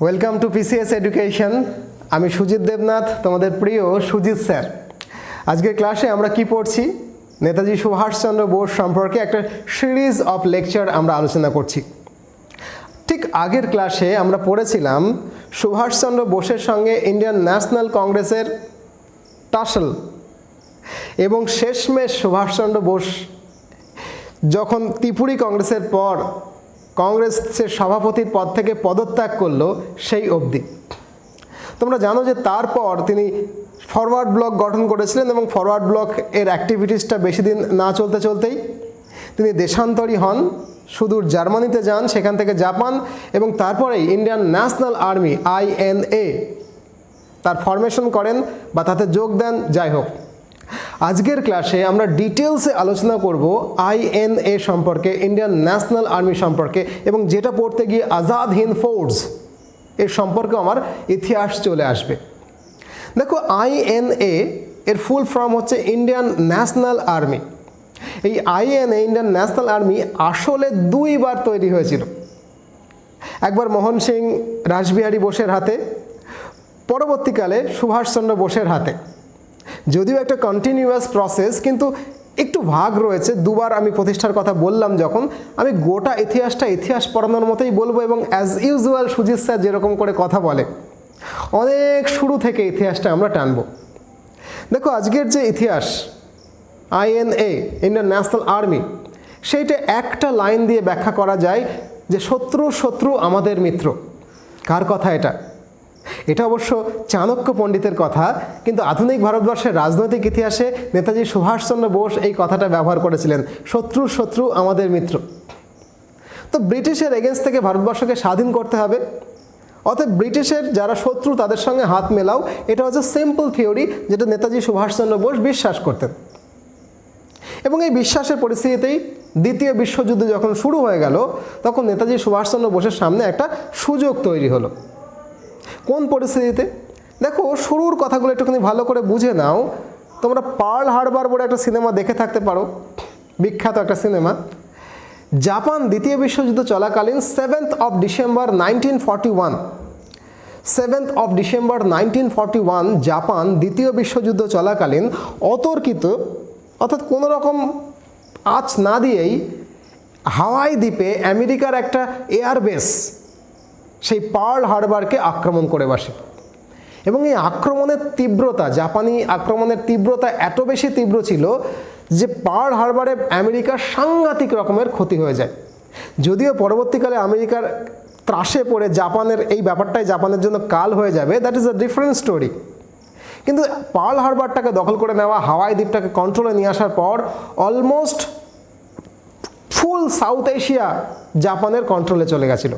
Welcome to PCS education. আমি সুজিত দেবনাথ, তোমাদের প্রিয় সুজিত স্যার। আজকের ক্লাসে আমরা কি পড়ছি? নেতাজি সুভাষচন্দ্র বোস সম্পর্কে একটা সিরিজ অফ লেকচার আমরা আলোচনা করছি। ঠিক আগের ক্লাসে আমরা পড়েছিলাম সুভাষচন্দ্র বোসের সঙ্গে ইন্ডিয়ান ন্যাশনাল কংগ্রেসের টাসল, এবং শেষমেশ সুভাষচন্দ্র বোস যখন ত্রিপুরী কংগ্রেসের পর কংগ্রেসের সভাপতির পদ থেকে পদত্যাগ করলো সেই অবধি। তোমরা জানো যে তারপর তিনি ফরওয়ার্ড ব্লক গঠন করেছিলেন, এবং ফরওয়ার্ড ব্লক এর অ্যাক্টিভিটিসটা বেশি দিন না চলতেই তিনি দেশান্তরী হন, সুদূর জার্মানিতে যান, সেখান থেকে জাপান, এবং তারপরেই ইন্ডিয়ান ন্যাশনাল আর্মি INA তার ফরমেশন করেন বা তাতে যোগ দেন। যাই হোক, আজকের ক্লাসে আমরা ডিটেলসে আলোচনা করব INA সম্পর্কে, ইন্ডিয়ান ন্যাশনাল আর্মি সম্পর্কে, এবং যেটা পড়তে গিয়ে আজাদ হিন্দ ফোর্স এর সম্পর্কে আমার ইতিহাস চলে আসবে। দেখো, INA এর ফুল ফর্ম হচ্ছে ইন্ডিয়ান ন্যাশনাল আর্মি। এই INA ইন্ডিয়ান ন্যাশনাল আর্মি আসলে দুইবার তৈরি হয়েছিল, একবার মোহন সিং রাসবিহারী বোসের হাতে, পরবর্তীকালে সুভাষচন্দ্র বোসের হাতে। যদিও একটা কন্টিনিউয়াস প্রসেস, কিন্তু একটু ভাগ রয়েছে। দুবার আমি প্রতিষ্ঠার কথা বললাম যখন, আমি গোটা ইতিহাসটা ইতিহাস পড়ানোর মতোই বলবো, এবং অ্যাজ ইউজুয়াল সুজিত স্যার যেরকম করে কথা বলে অনেক শুরু থেকে ইতিহাসটা আমরা টানবো। দেখো, আজকের যে ইতিহাস INA ইন্ডিয়ান ন্যাশনাল আর্মি, সেইটা একটা লাইন দিয়ে ব্যাখ্যা করা যায় যে শত্রু আমাদের মিত্র। কার কথা এটা? এটা অবশ্য চাণক্য পণ্ডিতের কথা, কিন্তু আধুনিক ভারতবর্ষের রাজনৈতিক ইতিহাসে নেতাজি সুভাষচন্দ্র বোস এই কথাটা ব্যবহার করেছিলেন, শত্রু আমাদের মিত্র। তো ব্রিটিশের এগেনস্ট থেকে ভারতবর্ষকে স্বাধীন করতে হবে, অতএব ব্রিটিশের যারা শত্রু তাদের সঙ্গে হাত মেলাও। এটা হচ্ছে সিম্পল থিওরি, যেটা নেতাজি সুভাষচন্দ্র বোস বিশ্বাস করতেন। এবং এই বিশ্বাসের পরিস্থিতিতেই দ্বিতীয় বিশ্বযুদ্ধ যখন শুরু হয়ে গেল, তখন নেতাজি সুভাষচন্দ্র বোসের সামনে একটা সুযোগ তৈরি হলো। কোন পরিস্থিতিতে? দেখো, শুরুর কথাগুলো একটুখানি ভালো করে বুঝে নাও। তোমরা পার্ল হারবার বলে একটা সিনেমা দেখে থাকতে পারো, বিখ্যাত একটা সিনেমা। জাপান দ্বিতীয় বিশ্বযুদ্ধ চলাকালীন 7th of December 1941, 7th of December 1941 Japan দ্বিতীয় বিশ্বযুদ্ধ চলাকালীন অতর্কিত, অর্থাৎ কোনো রকম আঁচ না দিয়েই হাওয়াই দ্বীপে আমেরিকার একটা এয়ারবেস, সেই পার্ল হারবারকে আক্রমণ করে বসে। এবং এই আক্রমণের তীব্রতা, জাপানি আক্রমণের তীব্রতা এত বেশি তীব্র ছিল যে পার্ল হারবারে আমেরিকার সাংঘাতিক রকমের ক্ষতি হয়ে যায়। যদিও পরবর্তীকালে আমেরিকার ত্রাসে পড়ে জাপানের এই ব্যাপারটাই জাপানের জন্য কাল হয়ে যাবে, that is a different story. কিন্তু পার্ল হারবারটাকে দখল করে নেওয়া, হাওয়াই দ্বীপটাকে কন্ট্রোলে নিয়ে আসার পর অলমোস্ট ফুল সাউথ এশিয়া জাপানের কন্ট্রোলে চলে গেছিল।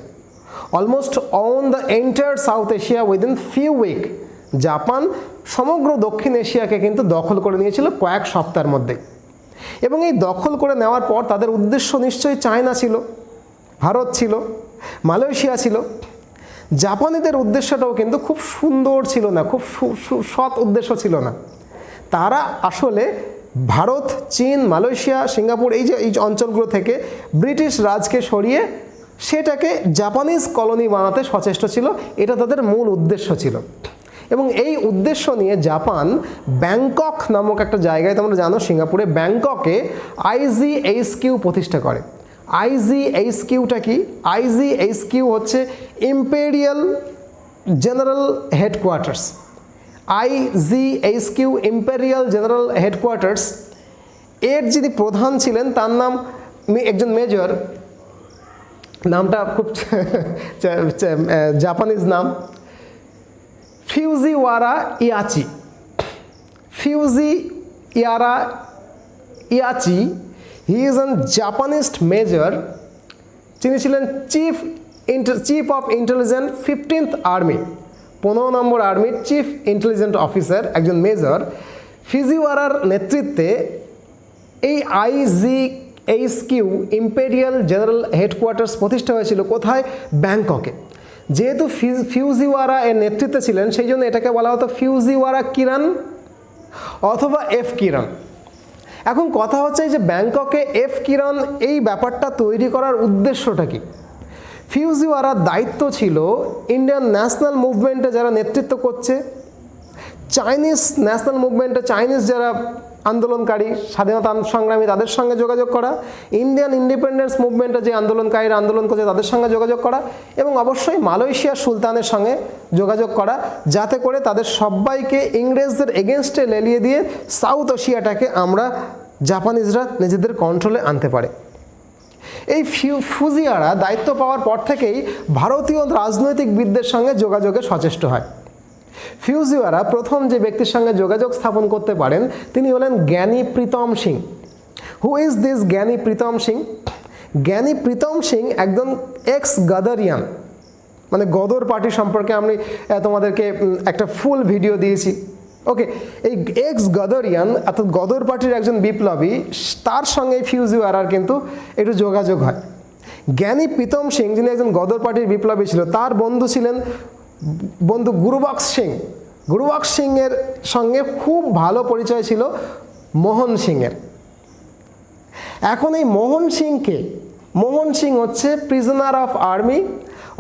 Almost on the entire South Asia within few week Japan সমগ্র দক্ষিণ এশিয়াকে কিন্তু দখল করে নিয়েছিল কয়েক সপ্তাহের মধ্যে। এবং এই দখল করে নেওয়ার পর তাদের উদ্দেশ্য নিশ্চয়ই চায়না ছিল, ভারত ছিল, মালয়েশিয়া ছিল। জাপানিদের উদ্দেশ্যটাও কিন্তু খুব সুন্দর ছিল না, খুব সৎ উদ্দেশ্য ছিল না। তারা আসলে ভারত, চীন, মালয়েশিয়া, সিঙ্গাপুর এই অঞ্চলগুলো থেকে ব্রিটিশ রাজকে সরিয়ে সেটাকে জাপানিজ কলোনি বানাতে সচেষ্ট ছিল। এটা তাদের মূল উদ্দেশ্য ছিল। এবং এই উদ্দেশ্য নিয়ে জাপান ব্যাংকক নামক একটা জায়গায়, তোমরা জানো সিঙ্গাপুরে ব্যাংককে IGHQ প্রতিষ্ঠা করে। IGHQটা কি? IGHQ হচ্ছে imperial general headquarters. IGHQ imperial general headquarters এর যিনি প্রধান ছিলেন তার নাম একজন মেজর, নামটা খুব জাপানিজ নাম, Fujiwara Iwaichi. Fujiwara Iwaichi, he is an Japanese major. তিনি ছিলেন chief of intelligence 15th army, 15 নম্বর আর্মির চিফ ইন্টেলিজেন্ট অফিসার, একজন মেজর। ফিউজিওয়ারার নেতৃত্বে এই IGHQ ইম্পেরিয়াল জেনারেল হেডকোয়ার্টার্স প্রতিষ্ঠা হয়েছিল। কোথায়? ব্যাংককে। যেহেতু ফিউজিওয়ারা এর নেতৃত্বে ছিলেন, সেই জন্য এটাকে বলা হতো ফিউজিওয়ারা কিরান অথবা F কিরান। এখন কথা হচ্ছে যে ব্যাংককে F কিরান এই ব্যাপারটা তৈরি করার উদ্দেশ্যটা কি? ফিউজিওয়ারার দায়িত্ব ছিল ইন্ডিয়ান ন্যাশনাল মুভমেন্টে যারা নেতৃত্ব করছে, চাইনিজ ন্যাশনাল মুভমেন্টে চাইনিজ যারা আন্দোলনকারী স্বাধীনতা সংগ্রামী তাদের সঙ্গে যোগাযোগ করা, ইন্ডিয়ান ইন্ডিপেন্ডেন্স মুভমেন্টে যে আন্দোলনকারীরা আন্দোলন করছে তাদের সঙ্গে যোগাযোগ করা, এবং অবশ্যই মালয়েশিয়ার সুলতানের সঙ্গে যোগাযোগ করা, যাতে করে তাদের সবাইকে ইংরেজদের এগেনস্টে লেলিয়ে দিয়ে সাউথ এশিয়াটাকে আমরা জাপানিজরা নিজেদের কন্ট্রোলে আনতে পারে। এই ফুজিওয়ারা দায়িত্ব পাওয়ার পর থেকেই ভারতীয় রাজনৈতিকবিদদের সঙ্গে যোগাযোগে সচেষ্ট হয়। ফিউজিওয়ারা প্রথম যে ব্যক্তির সঙ্গে যোগাযোগ স্থাপন করতে পারেন তিনি হলেন জ্ঞানী Pritam Singh. Who is this Gyani Pritam Singh? জ্ঞানী প্রীতম সিং একজন এক্স গাদারিয়ান, মানে গদর পার্টি সম্পর্কে আমি তোমাদেরকে একটা ফুল ভিডিও দিয়েছি। ওকে, এই এক্স গদরিয়ান অর্থাৎ গদর পার্টির একজন বিপ্লবী, তার সঙ্গে ফিউজিওয়ারার কিন্তু একটু যোগাযোগ হয়। জ্ঞানী প্রীতম সিং যিনি একজন গদর পার্টির বিপ্লবী ছিল, তার বন্ধু ছিলেন বন্ধু গুরুবক্স সিং। গুরুবক্স সিংয়ের সঙ্গে খুব ভালো পরিচয় ছিল মোহন সিংয়ের। এখন এই মোহন সিংকে, মোহন সিং হচ্ছে প্রিজনার অফ আর্মি,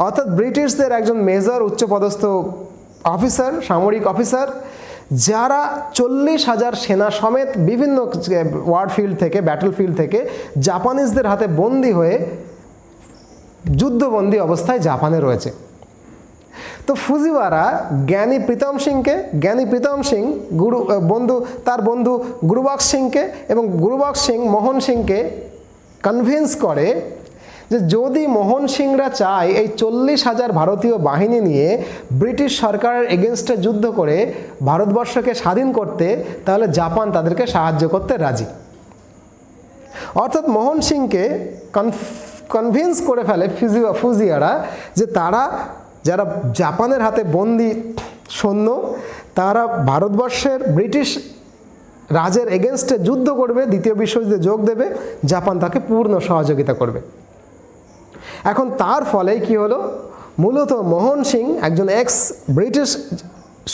অর্থাৎ ব্রিটিশদের একজন মেজর উচ্চপদস্থ অফিসার, সামরিক অফিসার, যারা 40,000 সেনা সমেত বিভিন্ন ওয়ার ফিল্ড থেকে, ব্যাটল ফিল্ড থেকে জাপানিজদের হাতে বন্দী হয়ে যুদ্ধবন্দী অবস্থায় জাপানে রয়েছে। তো ফুজিওয়ারা জ্ঞানী প্রীতম সিংকে, জ্ঞানী প্রীতম সিং তার বন্ধু গুরুবক্স সিংকে এবং গুরুবক্স সিং মোহন সিংকে কনভিন্স করে যে যদি মোহন সিংরা চায় এই 40,000 ভারতীয় বাহিনী নিয়ে ব্রিটিশ সরকারের এগেনস্টে যুদ্ধ করে ভারতবর্ষকে স্বাধীন করতে, তাহলে জাপান তাদেরকে সাহায্য করতে রাজি। অর্থাৎ মোহন সিংকে কনভিন্স করে ফেলে ফুজিওয়ারা যে তারা যারা জাপানের হাতে বন্দি সৈন্য, তারা ভারতবর্ষের ব্রিটিশ রাজের এগেনস্টে যুদ্ধ করবে, দ্বিতীয় বিশ্বযুদ্ধে যোগ দেবে, জাপান তাকে পূর্ণ সহযোগিতা করবে। এখন তার ফলে কি হলো, মূলত মোহন সিং একজন এক্স ব্রিটিশ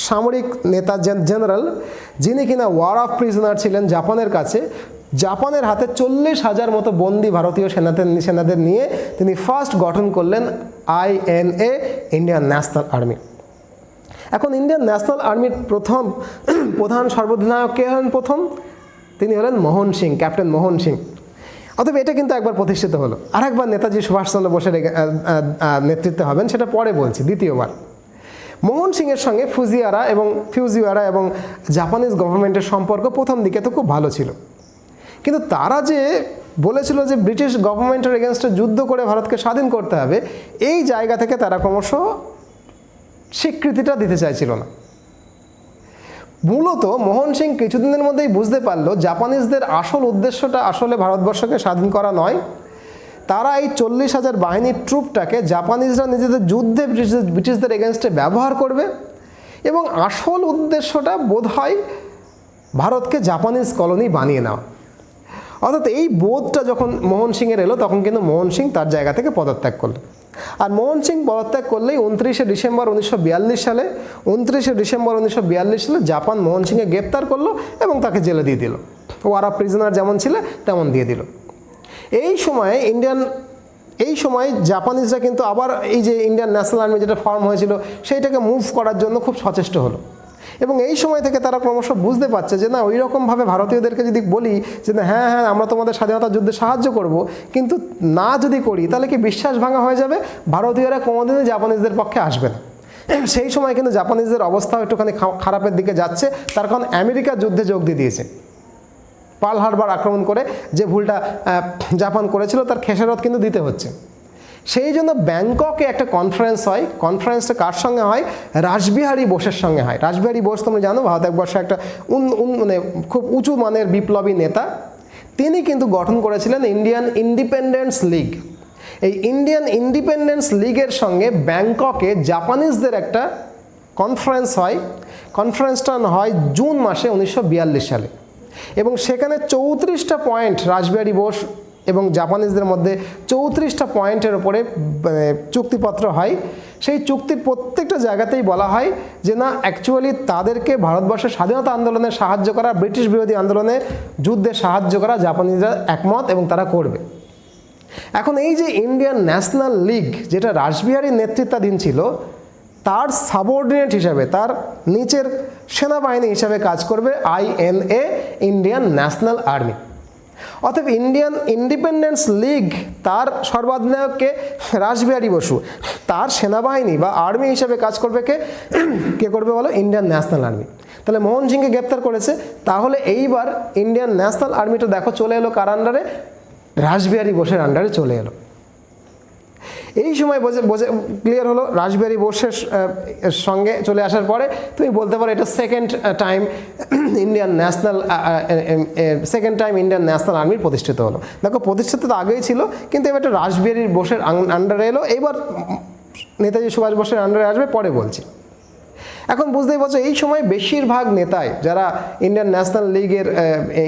সামরিক নেতা, জেনারেল, যিনি কিনা ওয়ার অফ প্রিজনার ছিলেন জাপানের কাছে, জাপানের হাতে 40,000 মতো বন্দী ভারতীয় সেনাদের নিয়ে তিনি ফার্স্ট গঠন করলেন INA, ইন্ডিয়ান ন্যাশনাল আর্মি। এখন ইন্ডিয়ান ন্যাশনাল আর্মির প্রধান সর্বাধিনায়ক কে হলেন প্রথম? তিনি হলেন মোহন সিং, ক্যাপ্টেন মোহন সিং। অতএব এটা কিন্তু একবার প্রতিষ্ঠিত হলো। আরেকবার নেতাজি সুভাষচন্দ্র বোসের নেতৃত্বে হবেন, সেটা পরে বলছি, দ্বিতীয়বার। মোহন সিংয়ের সঙ্গে ফিউজিওয়ারা এবং জাপানিজ গভর্নমেন্টের সম্পর্ক প্রথম দিকে তো খুব ভালো ছিল, কিন্তু তারা যে বলেছিল যে ব্রিটিশ গভর্নমেন্টের এগেনস্টে যুদ্ধ করে ভারতকে স্বাধীন করতে হবে, এই জায়গা থেকে তারা ক্রমশ স্বীকৃতিটা দিতে চাইছিল না। মূলত মোহন সিং কিছুদিনের মধ্যেই বুঝতে পারলো জাপানিজদের আসল উদ্দেশ্যটা আসলে ভারতবর্ষকে স্বাধীন করা নয়। তারা এই 40,000 বাহিনীর ট্রুপটাকে জাপানিজরা নিজেদের যুদ্ধে ব্রিটিশদের এগেনস্টে ব্যবহার করবে, এবং আসল উদ্দেশ্যটা বোধহয় ভারতকে জাপানিজ কলোনি বানিয়ে নেওয়া। অর্থাৎ এই বোধটা যখন মোহন সিংয়ের এলো, তখন কিন্তু মোহন সিং তার জায়গা থেকে পদত্যাগ করলেন। আর মোহন সিং পদত্যাগ করলেই 29শে ডিসেম্বর 1942 সালে জাপান মোহন সিংকে গ্রেপ্তার করলো এবং তাকে জেলে দিয়ে দিল। ওয়ার অফ প্রিজনার যেমন ছিল তেমন দিয়ে দিল। এই সময় জাপানিজরা কিন্তু আবার এই যে ইন্ডিয়ান ন্যাশনাল আর্মি যেটা ফর্ম হয়েছিল সেইটাকে মুভ করার জন্য খুব সচেষ্ট হলো, এবং এই সময় থেকে তারা ক্রমশ বুঝতে পারছে যে না, ওই রকমভাবে ভারতীয়দেরকে যদি বলি যে না হ্যাঁ আমরা তোমাদের স্বাধীনতা যুদ্ধে সাহায্য করব, কিন্তু না যদি করি তাহলে কি বিশ্বাস ভাঙা হয়ে যাবে, ভারতীয়রা কোনোদিনই জাপানিজদের পক্ষে আসবে না। সেই সময় কিন্তু জাপানিজদের অবস্থাও একটুখানি খারাপের দিকে যাচ্ছে, তার কারণ আমেরিকা যুদ্ধে যোগ দিয়ে দিয়েছে। পার্ল হারবার আক্রমণ করে যে ভুলটা জাপান করেছিল তার খেসারত কিন্তু দিতে হচ্ছে। সেই জন্য ব্যাংককে একটা কনফারেন্স হয়। কনফারেন্সটা কার সঙ্গে হয়? রাসবিহারী বোসের সঙ্গে হয়। রাসবিহারী বোস তোমরা জানো ভারতবর্ষে একটা মানে খুব উঁচু মানের বিপ্লবী নেতা। তিনি কিন্তু গঠন করেছিলেন ইন্ডিয়ান ইন্ডিপেন্ডেন্স লীগ। এই ইন্ডিয়ান ইন্ডিপেন্ডেন্স লীগের সঙ্গে ব্যাংককে জাপানিজদের একটা কনফারেন্স হয়। কনফারেন্সটা হয় জুন মাসে 1942 সালে, এবং সেখানে 34টা পয়েন্ট রাসবিহারী বোস এবং জাপানিজদের মধ্যে 34টা পয়েন্টের ওপরে চুক্তিপত্র হয়। সেই চুক্তির প্রত্যেকটা জায়গাতেই বলা হয় যে না, অ্যাকচুয়ালি তাদেরকে ভারতবর্ষের স্বাধীনতা আন্দোলনে সাহায্য করা, ব্রিটিশ বিরোধী আন্দোলনে যুদ্ধে সাহায্য করা জাপানিজরা একমত এবং তারা করবে। এখন এই যে ইন্ডিয়ান ন্যাশনাল লীগ, যেটা রাসবিহারীর নেতৃত্বাধীন ছিল, তার সাবঅর্ডিনেট হিসাবে, তার নিচের সেনাবাহিনী হিসাবে কাজ করবে INA, ইন্ডিয়ান ন্যাশনাল আর্মি। অতএব ইন্ডিয়ান ইন্ডিপেন্ডেন্স লীগ, তার সর্বাধিনায়ককে রাসবিহারী বসু, তার সেনাবাহিনী বা আর্মি হিসাবে কাজ করবে কে করবে বলো? Indian national army. তাহলে মোহন সিংকে গ্রেপ্তার করেছে, তাহলে এইবার ইন্ডিয়ান ন্যাশনাল আর্মিটা দেখো চলে এলো কার আন্ডারে? রাসবিহারী বোসের আন্ডারে চলে এলো। এই সময় ক্লিয়ার হলো রাসবিহারী বোসের সঙ্গে চলে আসার পরে তুমি বলতে পারো এটা সেকেন্ড টাইম ইন্ডিয়ান ন্যাশনাল আর্মির প্রতিষ্ঠিত হলো। দেখো প্রতিষ্ঠিত তো আগেই ছিল, কিন্তু এবার রাসবিহারী বোসের আন্ডারে এলো, এবার নেতাজি সুভাষ বোসের আন্ডারে আসবে, পরে বলছি। এখন বুঝতেই পারছো এই সময় বেশিরভাগ নেতাই যারা ইন্ডিয়ান ন্যাশনাল লীগের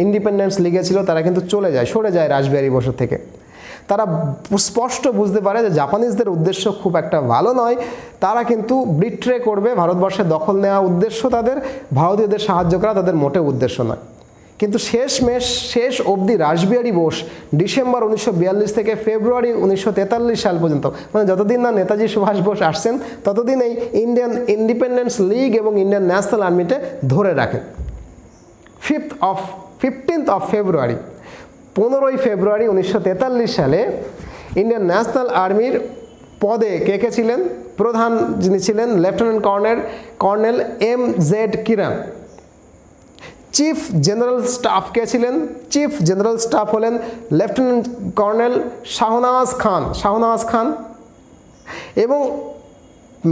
ইন্ডিপেন্ডেন্স লিগে ছিল তারা কিন্তু সরে যায় রাসবিহারী বোসের থেকে। তারা স্পষ্ট বুঝতে পারে যে জাপানিজদের উদ্দেশ্য খুব একটা ভালো নয়, তারা কিন্তু বিট্রে করবে, ভারতবর্ষের দখল নেওয়া উদ্দেশ্য তাদের, ভারতীয়দের সাহায্য করা তাদের মোটেও উদ্দেশ্য নয়। কিন্তু শেষ অবধি রাসবিহারী বোস ডিসেম্বর 1942 থেকে ফেব্রুয়ারি 1943 সাল পর্যন্ত, মানে যতদিন না নেতাজি সুভাষ বোস আসছেন ততদিন এই ইন্ডিয়ান ইন্ডিপেন্ডেন্স লীগ এবং ইন্ডিয়ান ন্যাশনাল আর্মিতে ধরে রাখেন। 15th of February 15ই ফেব্রুয়ারি 1943 সালে ইন্ডিয়ান ন্যাশনাল আর্মির পদে কে ছিলেন? প্রধান যিনি ছিলেন lieutenant colonel MZ Kiran. Chief general staff কে ছিলেন? চিফ জেনারেল স্টাফ হলেন লেফটেন্যান্ট কর্নেল শাহনওয়াজ খান এবং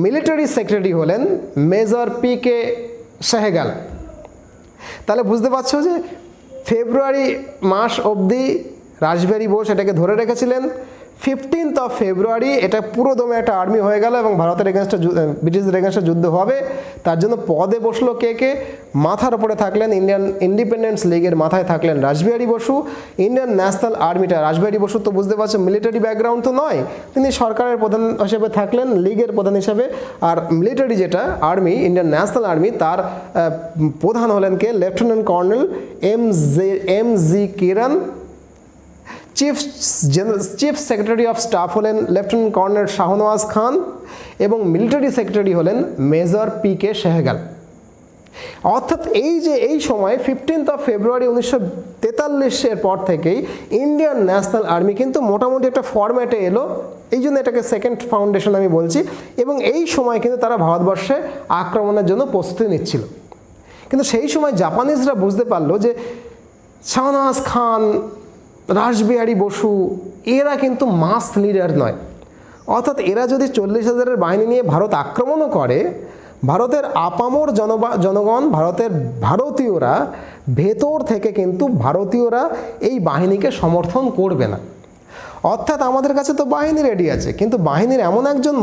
মিলিটারি সেক্রেটারি হলেন মেজর PK সেহগাল। তাহলে বুঝতে পারছো যে ফেব্রুয়ারি মাস অবধি রাসবিহারী বোস এটাকে ধরে রেখেছিলেন। 15th of February এটা পুরো দমে একটা আর্মি হয়ে গেল এবং ভারতের এগেনস্টে, ব্রিটিশদের এগেনস্টে যুদ্ধ হবে। তার জন্য পদে বসলো কে? মাথার ওপরে থাকলেন ইন্ডিয়ান ইন্ডিপেন্ডেন্স লীগের মাথায় থাকলেন রাসবিহারী বসু। ইন্ডিয়ান ন্যাশনাল আর্মিটা, রাসবিহারী বসু তো বুঝতে পারছো মিলিটারি ব্যাকগ্রাউন্ড তো নয়, তিনি সরকারের প্রধান হিসেবে থাকলেন, লীগের প্রধান হিসেবে। আর মিলিটারি যেটা আর্মি, ইন্ডিয়ান ন্যাশনাল আর্মি, তার প্রধান হলেন কে? Lieutenant colonel MZ Kiran. Chief secretary of staff হলেন লেফটেন্যান্ট কর্নেল শাহনওয়াজ খান এবং মিলিটারি সেক্রেটারি হলেন মেজর PK সেহগাল। অর্থাৎ এই সময় 15th of February 1943 পর থেকেই ইন্ডিয়ান ন্যাশনাল আর্মি কিন্তু মোটামুটি একটা ফরম্যাটে এলো, এই জন্য এটাকে সেকেন্ড ফাউন্ডেশন আমি বলছি। এবং এই সময় কিন্তু তারা ভারতবর্ষে আক্রমণের জন্য প্রস্তুতি নিচ্ছিল। কিন্তু সেই সময় জাপানিজরা বুঝতে পারলো যে শাহনওয়াজ খান, রাসবিহারী বসু এরা কিন্তু মাস লিডার নয়। অর্থাৎ এরা যদি 40,000-এর বাহিনী নিয়ে ভারত আক্রমণও করে, ভারতের আপামর জনগণ, ভারতীয়রা ভেতর থেকে কিন্তু ভারতীয়রা এই বাহিনীকে সমর্থন করবে না। অর্থাৎ আমাদের কাছে তো বাহিনী রেডি আছে, কিন্তু বাহিনীর এমন একজন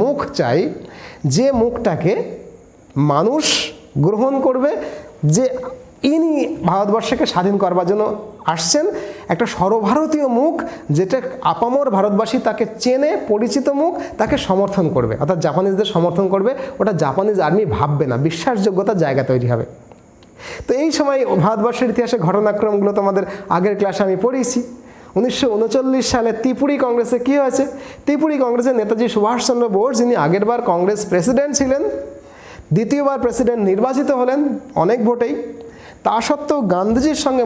মুখ চাই যে মুখটাকে মানুষ গ্রহণ করবে, যে ইনি ভারতবর্ষকে স্বাধীন করবার জন্য আসছেন, একটা সর্বভারতীয় মুখ, যেটা আপামর ভারতবাসী তাকে চেনে, পরিচিত মুখ, তাকে সমর্থন করবে, অর্থাৎ জাপানিজদের সমর্থন করবে। ওটা জাপানিজ আর্মি ভাববে না, বিশ্বাসযোগ্যতার জায়গা তৈরি হবে। তো এই সময় ভারতবর্ষের ইতিহাসে ঘটনাক্রমগুলো তোমাদের আগের ক্লাসে আমি পড়িয়েছি। 1939 সালে ত্রিপুরী কংগ্রেসে কী হয়েছে? ত্রিপুরী কংগ্রেসে নেতাজি সুভাষচন্দ্র বোস, যিনি আগেরবার কংগ্রেস প্রেসিডেন্ট ছিলেন, দ্বিতীয়বার প্রেসিডেন্ট নির্বাচিত হলেন অনেক ভোটেই। তা সত্ত্বেও গান্ধীজির সঙ্গে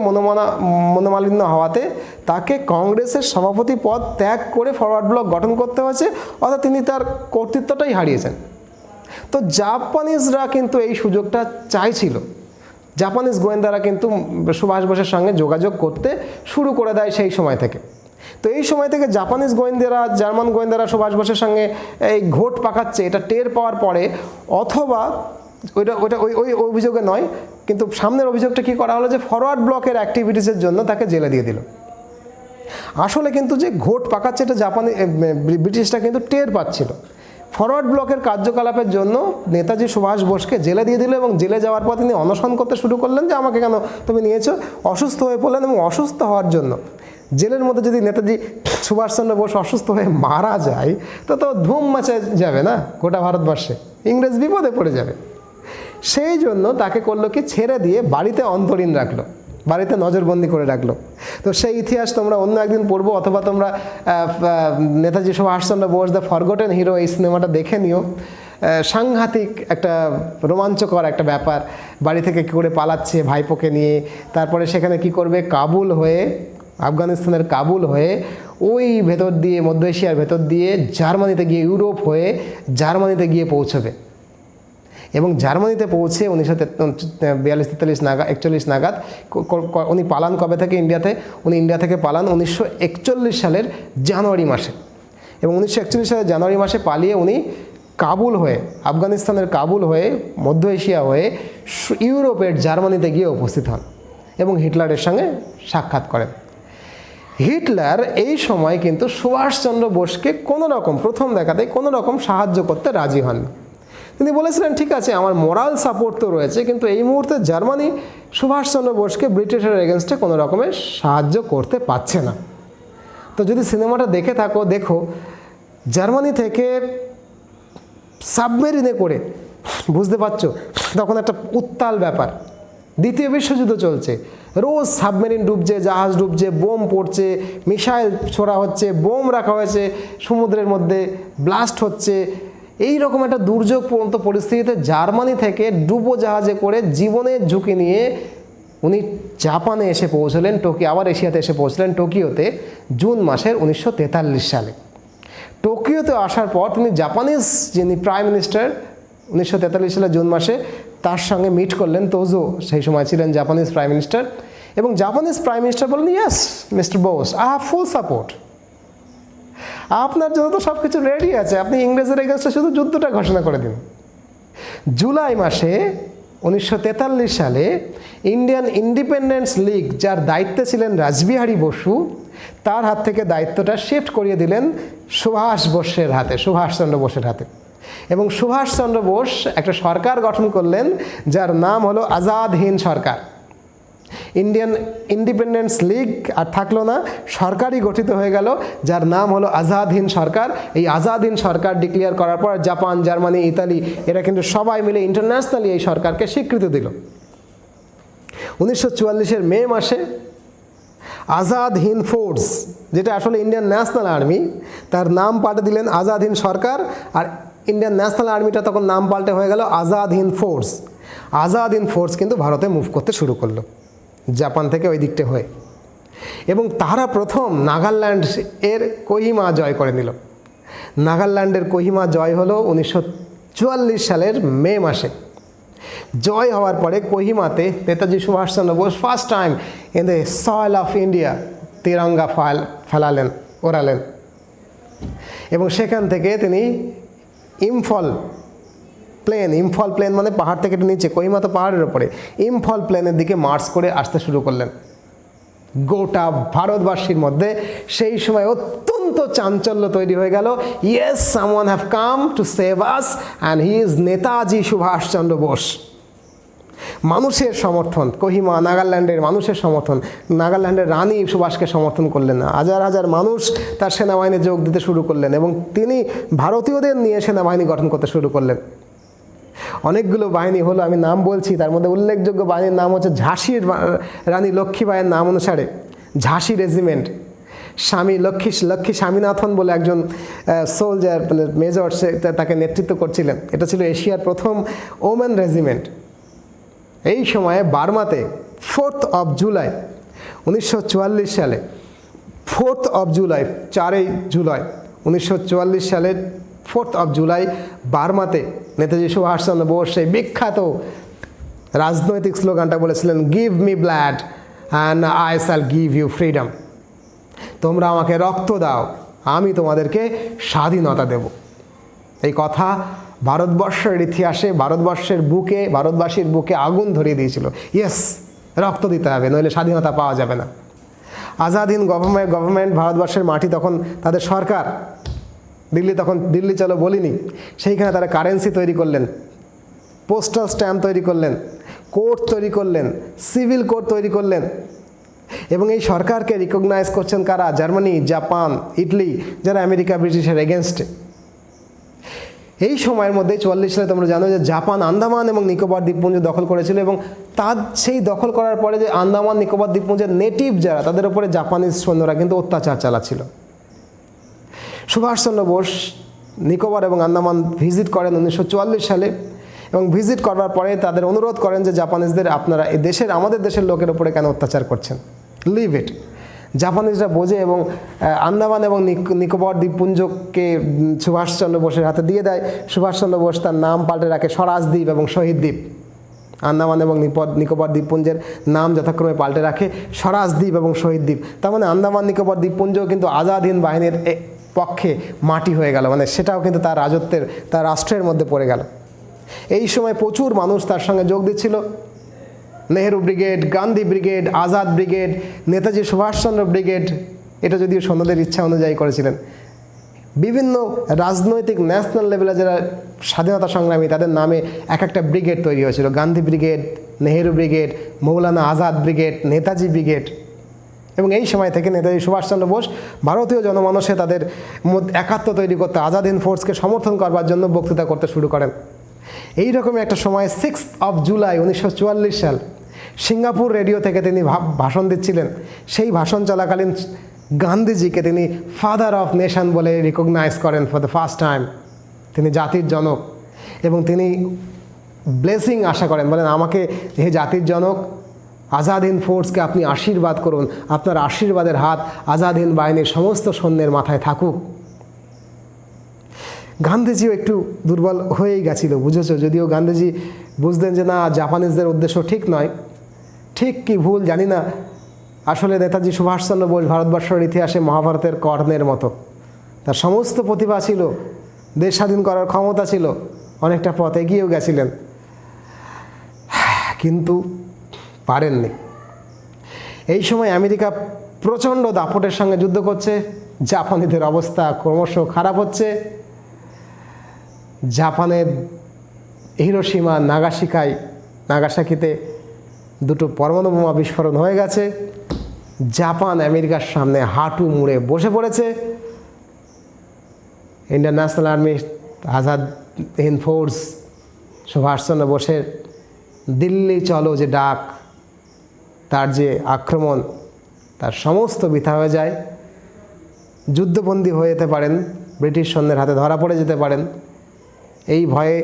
মনোমালিন্য হওয়াতে তাকে কংগ্রেসের সভাপতি পদ ত্যাগ করে ফরওয়ার্ড ব্লক গঠন করতে হয়েছে, অর্থাৎ তিনি তার কর্তৃত্বটাই হারিয়েছেন। তো জাপানিজরা কিন্তু এই সুযোগটা চাইছিল। জাপানিজ গোয়েন্দারা কিন্তু সুভাষ বোসের সঙ্গে যোগাযোগ করতে শুরু করে দেয় সেই সময় থেকে। তো এই সময় থেকে জাপানিজ গোয়েন্দারা, জার্মান গোয়েন্দারা সুভাষ বোসের সঙ্গে এই ঘোট পাকাচ্ছে, এটা টের পাওয়ার পরে, অথবা ওই অভিযোগে নয়, কিন্তু সামনের অভিযোগটা কী করা হলো যে ফরওয়ার্ড ব্লকের অ্যাক্টিভিটিসের জন্য তাকে জেলে দিয়ে দিল। আসলে কিন্তু যে ঘোট পাকাচ্ছে এটা ব্রিটিশরা কিন্তু টের পাচ্ছিল। ফরওয়ার্ড ব্লকের কার্যকলাপের জন্য নেতাজি সুভাষ বোসকে জেলে দিয়ে দিল এবং জেলে যাওয়ার পর তিনি অনশন করতে শুরু করলেন যে আমাকে কেন তুমি নিয়েছো। অসুস্থ হয়ে পড়লেন এবং অসুস্থ হওয়ার জন্য জেলের মধ্যে যদি নেতাজি সুভাষচন্দ্র বোস অসুস্থ হয়ে মারা যায় তো ধুম মাচে যাবে না গোটা ভারতবর্ষে, ইংরেজ বিপদে পড়ে যাবে। সেই জন্য তাকে করলো কি, ছেড়ে দিয়ে বাড়িতে অন্তরীণ রাখলো। বাড়িতে নজরবন্দি করে রাখলো। তো সেই ইতিহাস তোমরা অন্য একদিন পড়বো, অথবা তোমরা Netaji Subhas Chandra Bose the forgotten hero এই সিনেমাটা দেখে নিও। সাংঘাতিক একটা রোমাঞ্চকর একটা ব্যাপার, বাড়ি থেকে কী করে পালাচ্ছে ভাইপোকে নিয়ে, তারপরে সেখানে কি করবে, কাবুল হয়ে, আফগানিস্তানের কাবুল হয়ে ওই ভেতর দিয়ে, মধ্য এশিয়ার ভেতর দিয়ে জার্মানিতে গিয়ে, ইউরোপ হয়ে জার্মানিতে গিয়ে পৌঁছবে। এবং জার্মানিতে পৌঁছে 1942-43 নাগাদ, 41 নাগাদ উনি পালান কবে থেকে ইন্ডিয়াতে, উনি ইন্ডিয়া থেকে পালান 1941 সালের জানুয়ারি মাসে। এবং 1941 সালের জানুয়ারি মাসে পালিয়ে উনি কাবুল হয়ে, আফগানিস্তানের কাবুল হয়ে, মধ্য এশিয়া হয়ে ইউরোপের জার্মানিতে গিয়ে উপস্থিত হন এবং হিটলারের সঙ্গে সাক্ষাৎ করেন। হিটলার এই সময় কিন্তু সুভাষচন্দ্র বোসকে কোনো রকম, প্রথম দেখাতেই কোনো রকম সাহায্য করতে রাজি হননি। তিনি বলেছিলেন, ঠিক আছে আমার মোরাল সাপোর্ট তো রয়েছে, কিন্তু এই মুহূর্তে জার্মানি সুভাষচন্দ্র বোসকে ব্রিটিশের এগেনস্টে কোনো রকমের সাহায্য করতে পারছে না। তো যদি সিনেমাটা দেখে থাকো, দেখো জার্মানি থেকে সাবমেরিনে করে, বুঝতে পারছো তখন একটা উত্তাল ব্যাপার, দ্বিতীয় বিশ্বযুদ্ধ চলছে, রোজ সাবমেরিন ডুবছে, জাহাজ ডুবছে, বোম পড়ছে, মিসাইল ছোড়া হচ্ছে, বোম রাখা হয়েছে সমুদ্রের মধ্যে, ব্লাস্ট হচ্ছে। এই রকম একটা দুর্যোগপূর্ণ পরিস্থিতিতে জার্মানি থেকে ডুবোজাহাজে করে জীবনের ঝুঁকি নিয়ে উনি জাপানে এসে পৌঁছলেন, টোকিও, আবার এশিয়াতে এসে পৌঁছলেন টোকিওতে জুন মাসের 1943 সালে। টোকিওতে আসার পর তিনি জাপানিজ যিনি প্রাইম মিনিস্টার 1943 সালে জুন মাসে, তার সঙ্গে মিট করলেন। তোজো সেই সময় ছিলেন জাপানিজ প্রাইম মিনিস্টার, এবং জাপানিজ প্রাইম মিনিস্টার বললেন, yes mister Bose, I have full support, আপনার জন্য তো সব কিছু রেডি আছে, আপনি ইংরেজের এগেনস্টে শুধু যুদ্ধটা ঘোষণা করে দিন। জুলাই মাসে 1943 সালে ইন্ডিয়ান ইন্ডিপেন্ডেন্স লীগ, যার দায়িত্বে ছিলেন রাসবিহারী বসু, তার হাত থেকে দায়িত্বটা শিফট করিয়ে দিলেন সুভাষচন্দ্র বোসের হাতে। এবং সুভাষচন্দ্র বোস একটা সরকার গঠন করলেন যার নাম হলো আজাদ হিন্দ সরকার। ইন্ডিয়ান ইন্ডিপেন্ডেন্স লীগ আর থাকলো না, সরকারই গঠিত হয়ে গেল যার নাম হলো আজাদ হিন্দ সরকার। এই আজাদ হিন্দ সরকার ডিক্লেয়ার করার পর জাপান, জার্মানি, ইতালি এরা কিন্তু সবাই মিলে ইন্টারন্যাশনালি এই সরকারকে স্বীকৃতি দিল। 1944-এর মে মাসে আজাদ হিন্দ ফোর্স, যেটা আসলে ইন্ডিয়ান ন্যাশনাল আর্মি, তার নাম পাল্টে দিলেন আজাদ হিন্দ সরকার, আর ইন্ডিয়ান ন্যাশনাল আর্মিটা তখন নাম পাল্টে হয়ে গেল আজাদ হিন্দ ফোর্স। আজাদ হিন্দ ফোর্স কিন্তু ভারতে মুভ করতে শুরু করলো জাপান থেকে ওই দিকটা হয়ে, এবং তারা প্রথম নাগাল্যান্ড এর কোহিমা জয় করে নিল। নাগাল্যান্ডের কোহিমা জয় হলো 1944 সালের মে মাসে। জয় হওয়ার পরে কোহিমাতে Netaji Subhas Chandra Bose first time in the soil of India তিরঙ্গা ওড়ালেন, এবং সেখান থেকে তিনি ইম্ফল প্লেন মানে পাহাড় থেকে নিচে, কোহিমা তো পাহাড়ের ওপরে, ইম্ফল প্লেনের দিকে মার্চ করে আসতে শুরু করলেন। গোটা ভারতবাসীর মধ্যে সেই সময় অত্যন্ত চাঞ্চল্য তৈরি হয়ে গেল। Yes, someone have come to save us and he is Netaji Subhas Chandra Bose. মানুষের সমর্থন, কোহিমা নাগাল্যান্ডের মানুষের সমর্থন, নাগাল্যান্ডের রানী সুভাষকে সমর্থন করলেন না, হাজার হাজার মানুষ তার সেনাবাহিনী যোগ দিতে শুরু করলেন, এবং তিনি ভারতীয়দের নিয়ে সেনাবাহিনী গঠন করতে শুরু করলেন। অনেকগুলো বাহিনী হলো, আমি নাম বলছি, তার মধ্যে উল্লেখযোগ্য বাহিনীর নাম হচ্ছে ঝাঁসির রানী লক্ষ্মীবাইয়ের নাম অনুসারে ঝাঁসি রেজিমেন্ট। লক্ষ্মী স্বামীনাথন বলে একজন সোলজার, মেজর, সে তাকে নেতৃত্ব করছিলেন। এটা ছিল এশিয়ার প্রথম ওমেন রেজিমেন্ট। এই সময়ে বার্মাতে 4th of July 1944 সালে, 4th of July 4ই জুলাই 1944 সালের 4th of July বার্মাতে Netaji Subhas Chandra Bose সেই বিখ্যাত রাজনৈতিক স্লোগানটা বলেছিলেন, give me blood and I shall give you freedom. তোমরা আমাকে রক্ত দাও, আমি তোমাদেরকে স্বাধীনতা দেব। এই কথা ভারতবর্ষের ইতিহাসে, ভারতবাসীর বুকে আগুন ধরিয়ে দিয়েছিল। ইয়েস, রক্ত দিতে হবে, নইলে স্বাধীনতা পাওয়া যাবে না। আজাদ হিন্দ গভর্নমেন্ট, ভারতবর্ষের মাটি তখন তাদের সরকার, দিল্লি চলো বলিনি, সেইখানে তারা কারেন্সি তৈরি করলেন, পোস্টাল স্ট্যাম্প তৈরি করলেন, কোর্ট তৈরি করলেন, সিভিল কোড তৈরি করলেন, এবং এই সরকারকে রিকগনাইজ করছেন কারা? জার্মানি, জাপান, ইটালি, যারা আমেরিকা ব্রিটিশের এগেনস্টে। এই সময়ের মধ্যে 44 সালে তোমরা জানো যে জাপান আন্দামান এবং নিকোবর দ্বীপপুঞ্জ দখল করেছিল, এবং তার সেই দখল করার পরে যে আন্দামান নিকোবর দ্বীপপুঞ্জের নেটিভ যারা, তাদের উপরে জাপানিজ সৈন্যরা কিন্তু অত্যাচার চালাচ্ছিল। সুভাষচন্দ্র বোস নিকোবর এবং আন্দামান ভিজিট করেন 1944 সালে, এবং ভিজিট করার পরে তাদের অনুরোধ করেন যে জাপানিজদের, আপনারা এই দেশের, আমাদের দেশের লোকের উপরে কেন অত্যাচার করছেন, লিভ ইট। জাপানিজরা বোঝে এবং আন্দামান এবং নিকোবর দ্বীপপুঞ্জকে সুভাষচন্দ্র বোসের হাতে দিয়ে দেয়। সুভাষচন্দ্র বোস তার নাম পাল্টে রাখে স্বরাজ দ্বীপ এবং শহীদ দ্বীপ। আন্দামান এবং নিকোবর দ্বীপপুঞ্জের নাম যথাক্রমে পাল্টে রাখে স্বরাজ দ্বীপ এবং শহীদ দ্বীপ। তার মানে আন্দামান নিকোবর দ্বীপপুঞ্জ কিন্তু আজাদ হিন্দ বাহিনীর পক্ষে মাটি হয়ে গেল, মানে সেটাও কিন্তু তার রাজত্বের, তার রাষ্ট্রের মধ্যে পড়ে গেল। এই সময় প্রচুর মানুষ তার সঙ্গে যোগ দিচ্ছিল। Nehru brigade, Gandhi brigade, Azad brigade, Netaji Subhas Chandra brigade, এটা যদিও সৈন্যদের ইচ্ছা অনুযায়ী করেছিলেন। বিভিন্ন রাজনৈতিক ন্যাশনাল লেভেলে যারা স্বাধীনতা সংগ্রামী, তাদের নামে এক একটা ব্রিগেড তৈরি হয়েছিল। Gandhi brigade, Nehru brigade, Maulana Azad brigade, Netaji brigade. এবং এই সময় থেকে নেতাজি সুভাষচন্দ্র বোস ভারতীয় জনমানসে তাদের একাত্ম তৈরি করতে, আজাদ হিন্দ ফোর্সকে সমর্থন করবার জন্য বক্তৃতা করতে শুরু করেন। এই রকমই একটা সময় 6 জুলাই 1944 সাল সিঙ্গাপুর রেডিও থেকে তিনি ভাষণ দিচ্ছিলেন। সেই ভাষণ চলাকালীন গান্ধীজিকে তিনি ফাদার অফ নেশন বলে রিকগনাইজ করেন ফর দ্য ফার্স্ট টাইম। তিনি জাতির জনক, এবং তিনি ব্লেসিং আশা করেন, বলেন আমাকে হে জাতির জনক, আজাদ হিন্দ ফোর্সকে আপনি আশীর্বাদ করুন, আপনার আশীর্বাদের হাত আজাদ হিন্দ বাহিনীর সমস্ত সৈন্যের মাথায় থাকুক। গান্ধীজিও একটু দুর্বল হয়েই গেছিল, বুঝেছো, যদিও গান্ধীজি বুঝলেন যে না, জাপানিজদের উদ্দেশ্য ঠিক নয়, ঠিক কি ভুল জানি না। আসলে নেতাজি সুভাষচন্দ্র বোস ভারতবর্ষের ইতিহাসে মহাভারতের কর্ণের মতো, তার সমস্ত প্রতিভা ছিল, দেশ স্বাধীন করার ক্ষমতা ছিল, অনেকটা পথ এগিয়েও গেছিলেন, কিন্তু পারেননি। এই সময় আমেরিকা প্রচণ্ড দাপটের সঙ্গে যুদ্ধ করছে, জাপানিদের অবস্থা ক্রমশ খারাপ হচ্ছে। জাপানের হিরোশিমা, নাগাসাকিতে দুটো পরমাণু বোমা বিস্ফোরণ হয়ে গেছে। জাপান আমেরিকার সামনে হাঁটু মুড়ে বসে পড়েছে। Indian national army, Azad Hind force, Subhash Chandra বোসের দিল্লি চলো যে ডাক, তার যে আক্রমণ, তার সমস্ত বৃথা হয়ে যায়। যুদ্ধবন্দী হয়ে যেতে পারেন, ব্রিটিশ সৈন্যের হাতে ধরা পড়ে যেতে পারেন। এই ভয়ে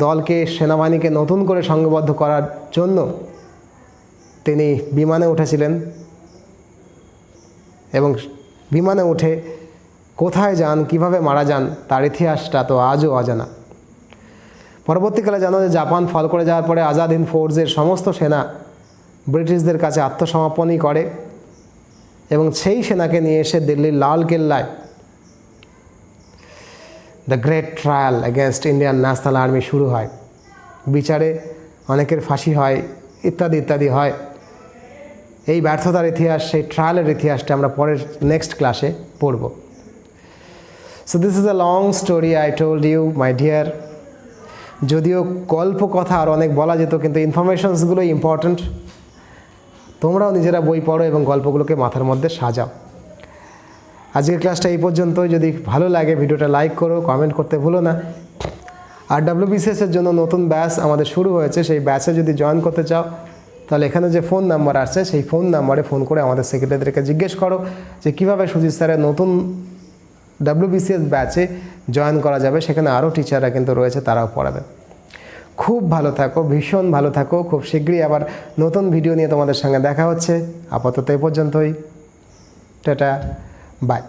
দলকে, সেনাবাহিনীকে নতুন করে সংঘবদ্ধ করার জন্য তিনি বিমানে উঠেছিলেন, এবং বিমানে উঠে কোথায় যান, কিভাবে মারা যান, তার ইতিহাসটা তো আজও অজানা। পরবর্তীকালে জানো যে জাপান ফল করে যাওয়ার পরে আজাদ হিন্দ ফোর্সের সমস্ত সেনা ব্রিটিশদের কাছে আত্মসমর্পণই করে, এবং সেই সেনাকে নিয়ে এসে দিল্লির লাল কেল্লায় the great trial against Indian national Army শুরু হয়। বিচারে অনেকের ফাঁসি হয়, ইত্যাদি ইত্যাদি হয়। এই ব্যর্থতার ইতিহাস, সেই ট্রায়ালের ইতিহাসটা আমরা পরের নেক্সট ক্লাসে পড়ব। So this is a long story I told you my dear. যদিও গল্প কথা আর অনেক বলা যেত, কিন্তু ইনফরমেশনসগুলোই ইম্পর্ট্যান্ট। তোমরাও নিজেরা বই পড়ো এবং গল্পগুলোকে মাথার মধ্যে সাজাও। আজকের ক্লাসটা এই পর্যন্তই। যদি ভালো লাগে ভিডিওটা লাইক করো, কমেন্ট করতে ভুলো না। আর WBCS-এর জন্য নতুন ব্যাচ আমাদের শুরু হয়েছে, সেই ব্যাচে যদি জয়েন করতে চাও তাহলে এখানে যে ফোন নাম্বার আসছে সেই ফোন নাম্বারে ফোন করে আমাদের সেক্রেটারিকে জিজ্ঞেস করো যে কীভাবে সুজিত স্যারের নতুন WBCS ব্যাচে জয়েন করা যাবে। সেখানে আরও টিচাররা কিন্তু রয়েছে, তারাও পড়াবেন। খুব ভালো থাকো, ভীষণ ভালো থাকো। খুব শীঘ্রই আবার নতুন ভিডিও নিয়ে তোমাদের সঙ্গে দেখা হচ্ছে। আপাতত এই পর্যন্তই। Tata, by.